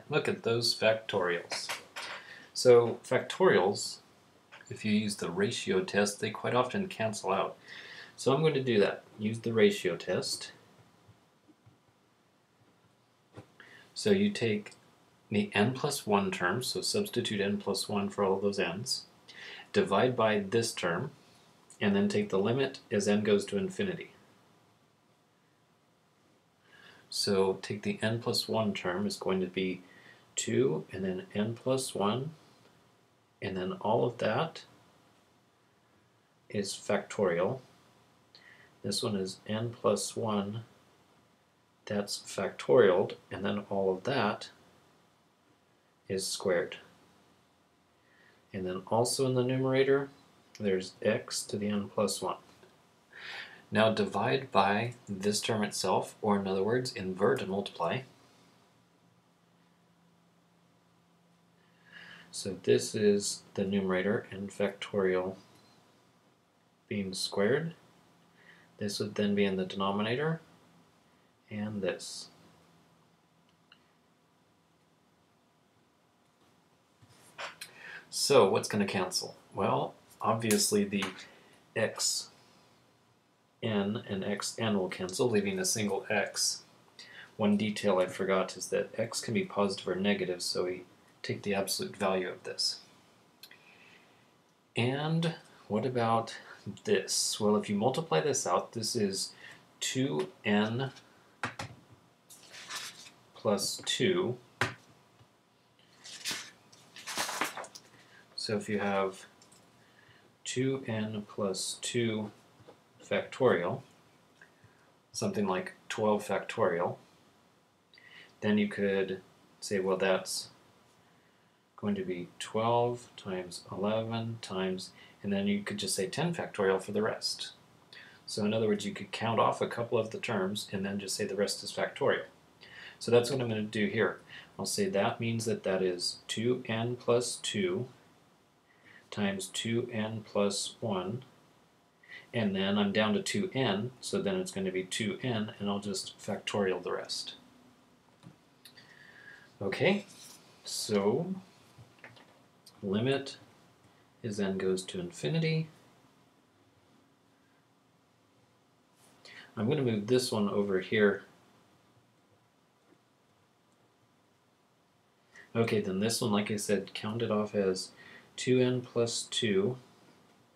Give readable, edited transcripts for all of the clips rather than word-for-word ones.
Look at those factorials. So factorials, if you use the ratio test, they quite often cancel out. So I'm going to do that. Use the ratio test. So you take the n plus 1 term, so substitute n plus 1 for all of those n's, divide by this term, and then take the limit as n goes to infinity. So take the n plus 1 term is going to be 2, and then n plus 1, and then all of that is factorial. This one is n plus 1, that's factorialed, and then all of that is squared. And then also in the numerator, there's x to the n plus 1. Now divide by this term itself, or in other words, invert and multiply. So this is the numerator, n factorial being squared. This would then be in the denominator, and this. So what's going to cancel? Well, obviously the xn and xn will cancel, leaving a single x. One detail I forgot is that x can be positive or negative, so we take the absolute value of this. And what about this? Well, if you multiply this out, this is 2n plus 2. So if you have 2n plus 2 factorial, something like 12 factorial, then you could say, well, that's going to be 12 times 11 times, and then you could just say 10 factorial for the rest. So in other words, you could count off a couple of the terms and then just say the rest is factorial. So that's what I'm going to do here. I'll say that means that that is 2n plus 2 times 2n plus 1, and then I'm down to 2n, so then it's going to be 2n, and I'll just factorial the rest. Okay, so limit as n goes to infinity. I'm going to move this one over here. Okay, then this one, like I said, count it off as 2n plus 2,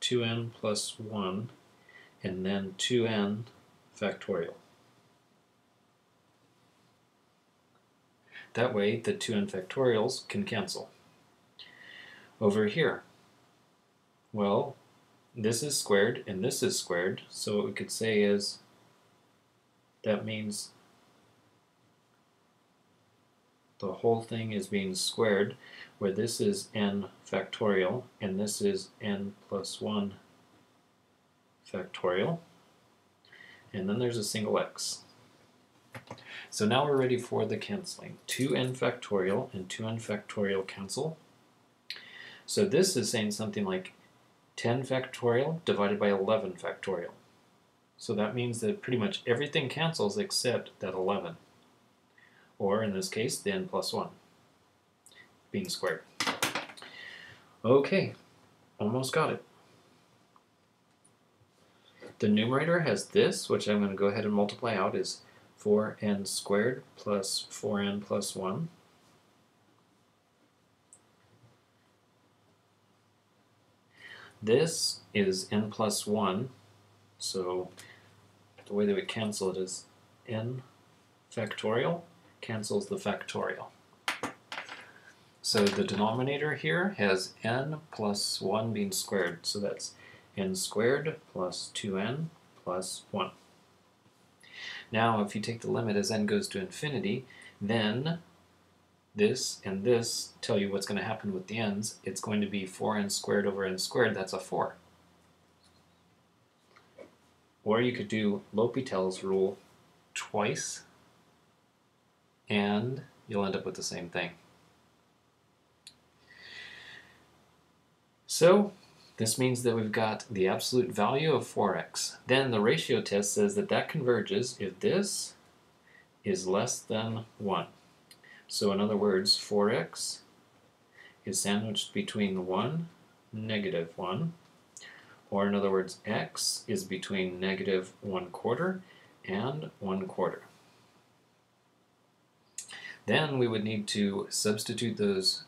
2n plus 1, and then 2n factorial. That way, the 2n factorials can cancel. Over here, well, this is squared and this is squared, so what we could say is that means the whole thing is being squared, where this is n factorial and this is n plus 1 factorial, and then there's a single x. So now we're ready for the canceling. 2n factorial and 2n factorial cancel. So this is saying something like 10 factorial divided by 11 factorial. So that means that pretty much everything cancels except that 11. Or in this case, the n plus 1 being squared. Okay, almost got it. The numerator has this, which I'm going to go ahead and multiply out, is 4n squared plus 4n plus 1. This is n plus 1, so the way that we cancel it is n factorial cancels the factorial. So the denominator here has n plus 1 being squared, so that's n squared plus 2n plus 1. Now if you take the limit as n goes to infinity, then this and this tell you what's going to happen with the n's. It's going to be 4n squared over n squared, that's a 4. Or you could do L'Hopital's rule twice, and you'll end up with the same thing. So this means that we've got the absolute value of 4x. Then the ratio test says that that converges if this is less than 1. So in other words, 4x is sandwiched between 1, -1, or in other words, x is between -1/4 and 1/4. Then we would need to substitute those.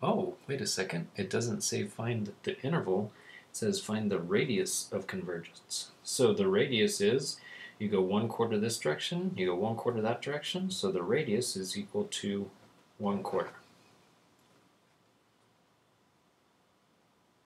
Oh, wait a second. It doesn't say find the interval. It says find the radius of convergence. So the radius is, you go 1/4 this direction, you go 1/4 that direction, so the radius is equal to 1/4.